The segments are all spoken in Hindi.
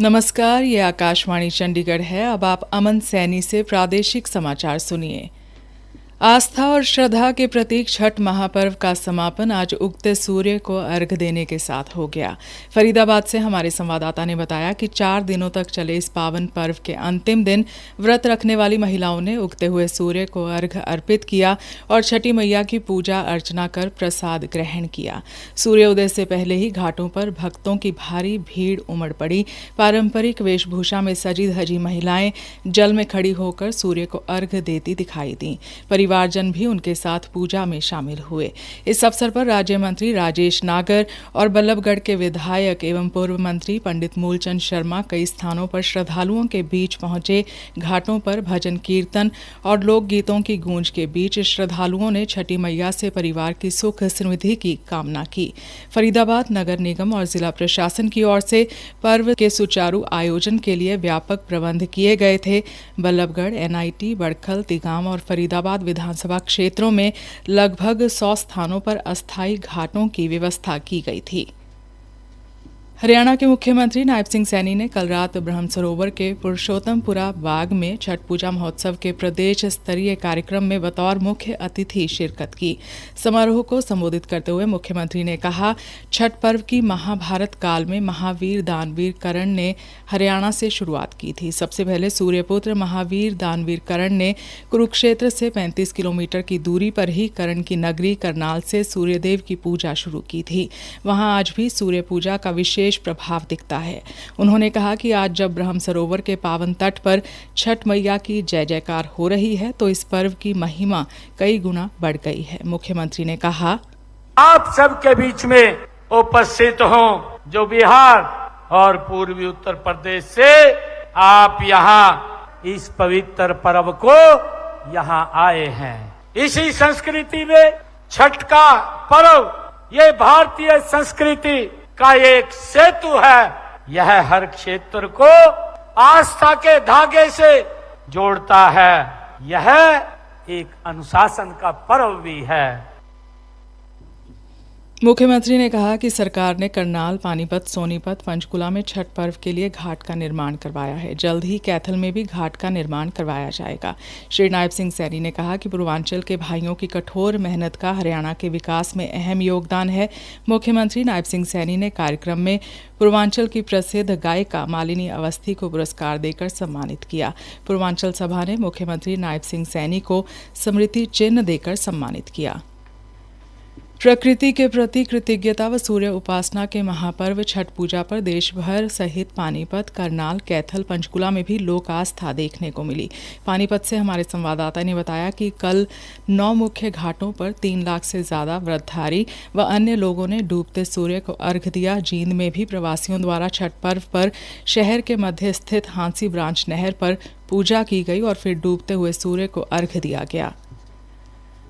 नमस्कार, ये आकाशवाणी चंडीगढ़ है। अब आप अमन सैनी से प्रादेशिक समाचार सुनिए। आस्था और श्रद्धा के प्रतीक छठ महापर्व का समापन आज उगते सूर्य को अर्घ देने के साथ हो गया। फरीदाबाद से हमारे संवाददाता ने बताया कि 4 दिनों तक चले इस पावन पर्व के अंतिम दिन व्रत रखने वाली महिलाओं ने उगते हुए सूर्य को अर्घ अर्पित किया और छठी मैया की पूजा अर्चना कर प्रसाद ग्रहण किया। सूर्योदय से पहले ही घाटों पर भक्तों की भारी भीड़ उमड़ पड़ी। पारंपरिक वेशभूषा में सजी धजी महिलाएं जल में खड़ी होकर सूर्य को अर्घ देती दिखाई दी। परिवारजन भी उनके साथ पूजा में शामिल हुए। इस अवसर पर राज्य मंत्री राजेश नागर और बल्लभगढ़ के विधायक एवं पूर्व मंत्री पंडित मूलचंद शर्मा कई स्थानों पर श्रद्धालुओं के बीच पहुंचे। घाटों पर भजन कीर्तन और लोकगीतों की गूंज के बीच श्रद्धालुओं ने छठी मैया से परिवार की सुख समृद्धि की कामना की। फरीदाबाद नगर निगम और जिला प्रशासन की ओर से पर्व के सुचारू आयोजन के लिए व्यापक प्रबंध किए गए थे। बल्लभगढ़, एनआईटी, बड़खल, तिगाम और फरीदाबाद विधानसभा क्षेत्रों में लगभग 100 स्थानों पर अस्थायी घाटों की व्यवस्था की गई थी। हरियाणा के मुख्यमंत्री नायब सिंह सैनी ने कल रात ब्रह्म सरोवर के पुरुषोत्तमपुरा बाग में छठ पूजा महोत्सव के प्रदेश स्तरीय कार्यक्रम में बतौर मुख्य अतिथि शिरकत की। समारोह को संबोधित करते हुए मुख्यमंत्री ने कहा, छठ पर्व की महाभारत काल में महावीर दानवीर कर्ण ने हरियाणा से शुरुआत की थी। सबसे पहले सूर्यपुत्र महावीर दानवीर कर्ण ने कुरुक्षेत्र से 35 किलोमीटर की दूरी पर ही कर्ण की नगरी करनाल से सूर्यदेव की पूजा शुरू की थी। वहां आज भी सूर्य पूजा का विशेष प्रभाव दिखता है। उन्होंने कहा कि आज जब ब्रह्म सरोवर के पावन तट पर छठ मैया की जय जयकार हो रही है तो इस पर्व की महिमा कई गुना बढ़ गई है। मुख्यमंत्री ने कहा, आप सबके बीच में उपस्थित हों जो बिहार और पूर्वी उत्तर प्रदेश से आप यहाँ इस पवित्र पर्व को यहाँ आए हैं। इसी संस्कृति में छठ का पर्व ये भारतीय संस्कृति का एक सेतु है। यह हर क्षेत्र को आस्था के धागे से जोड़ता है। यह एक अनुशासन का पर्व भी है। मुख्यमंत्री ने कहा कि सरकार ने करनाल, पानीपत, सोनीपत, पंचकुला में छठ पर्व के लिए घाट का निर्माण करवाया है। जल्द ही कैथल में भी घाट का निर्माण करवाया जाएगा। श्री नायब सिंह सैनी ने कहा कि पूर्वांचल के भाइयों की कठोर मेहनत का हरियाणा के विकास में अहम योगदान है। मुख्यमंत्री नायब सिंह सैनी ने कार्यक्रम में पूर्वांचल की प्रसिद्ध गायिका मालिनी अवस्थी को पुरस्कार देकर सम्मानित किया। पूर्वांचल सभा ने मुख्यमंत्री नायब सिंह सैनी को स्मृति चिन्ह देकर सम्मानित किया। प्रकृति के प्रति कृतज्ञता व सूर्य उपासना के महापर्व छठ पूजा पर देश भर सहित पानीपत, करनाल, कैथल, पंचकुला में भी लोक आस्था देखने को मिली। पानीपत से हमारे संवाददाता ने बताया कि कल 9 मुख्य घाटों पर 3 लाख से ज्यादा व्रतधारी व अन्य लोगों ने डूबते सूर्य को अर्घ दिया। जींद में भी प्रवासियों द्वारा छठ पर्व पर शहर के मध्य स्थित हांसी ब्रांच नहर पर पूजा की गई और फिर डूबते हुए सूर्य को अर्घ दिया गया।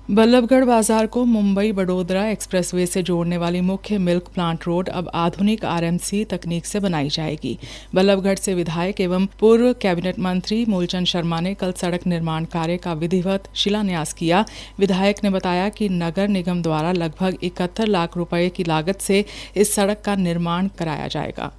बल्लभगढ़ बाजार को मुंबई बड़ोदरा एक्सप्रेसवे से जोड़ने वाली मुख्य मिल्क प्लांट रोड अब आधुनिक आरएमसी तकनीक से बनाई जाएगी। बल्लभगढ़ से विधायक एवं पूर्व कैबिनेट मंत्री मूलचंद शर्मा ने कल सड़क निर्माण कार्य का विधिवत शिलान्यास किया। विधायक ने बताया कि नगर निगम द्वारा लगभग 71 लाख रुपए की लागत से इस सड़क का निर्माण कराया जाएगा।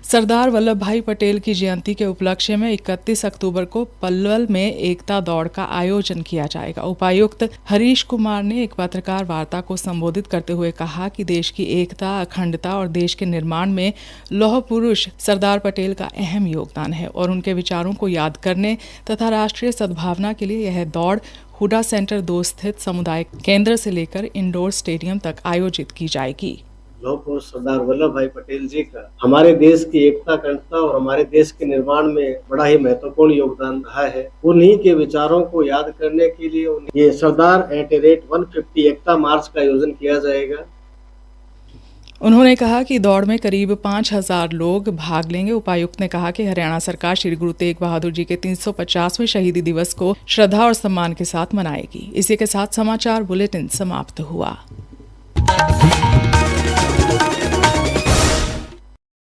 सरदार वल्लभ भाई पटेल की जयंती के उपलक्ष्य में 31 अक्टूबर को पलवल में एकता दौड़ का आयोजन किया जाएगा। उपायुक्त हरीश कुमार ने एक पत्रकार वार्ता को संबोधित करते हुए कहा कि देश की एकता, अखंडता और देश के निर्माण में लौह पुरुष सरदार पटेल का अहम योगदान है और उनके विचारों को याद करने तथा राष्ट्रीय सद्भावना के लिए यह दौड़ हुडा सेंटर 2 स्थित सामुदायिक केंद्र से लेकर इंडोर स्टेडियम तक आयोजित की जाएगी। लौह पुरुष सरदार वल्लभ भाई पटेल जी का हमारे देश की एकता, अखंडता और हमारे देश के निर्माण में बड़ा ही महत्वपूर्ण योगदान रहा है। उन्हीं के विचारों को याद करने के लिए ये सरदार @150 एकता मार्च का आयोजन किया जाएगा। उन्होंने कहा कि दौड़ में करीब 5000 लोग भाग लेंगे। उपायुक्त ने कहा कि हरियाणा सरकार श्री गुरु तेग बहादुर जी के 350वें शहीदी दिवस को श्रद्धा और सम्मान के साथ मनाएगी। इसी के साथ समाचार बुलेटिन समाप्त हुआ।